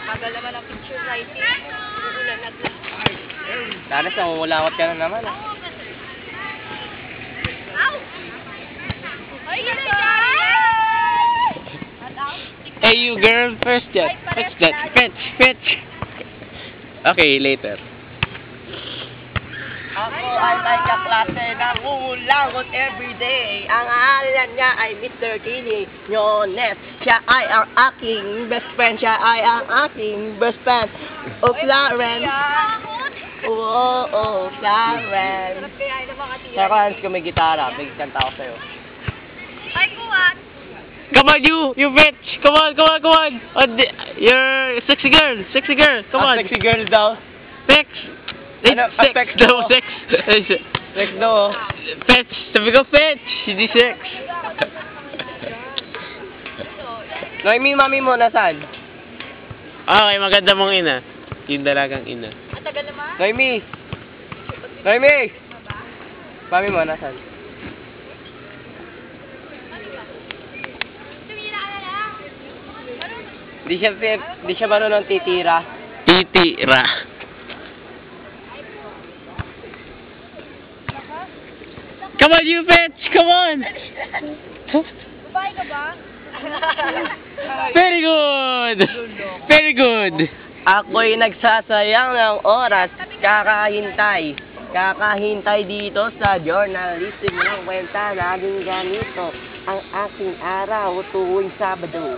Bagal naman ang picture writing. Uulan na glass. Sana namumulawat ka na naman. Ow! Ay, gano'n ka! Hey, you girl, first jet. Fetch jet. Fetch. Okay, later. Ako ay may kaklase ng umulangot everyday. Ang alam niya ay Mr. Tini Nyones. Siya ay ang aking best friend. Siya ay ang aking best friend. O Clarence. Oo, Clarence. Sarap kaya yun ang mga tiyan. Sir Clarence, kung may gitara, may kanta ako sa'yo. Ay, kuwan! Come on, you bitch! Come on! You're sexy girl! Come on! Sexy girl daw. Sex! Ano? Sex Sex daw, daw. sex! Sex daw. Fetch! Sabi ko fetch! Hindi sex! Noemi, mami mo, nasaan? Okay, maganda mong ina. Yung dalagang ina. Ang tagal naman. Noemi! Mami mo, nasaan? Tumira ka na lang. Di siya marunong titira. Titira. Come on, you bitch! Come on! Babae ka ba? Very good! Very good! Ako'y nagsasayang ng oras, kakahintay dito sa journalistic ng kwenta naging ganito ang aking araw tuwing Sabado.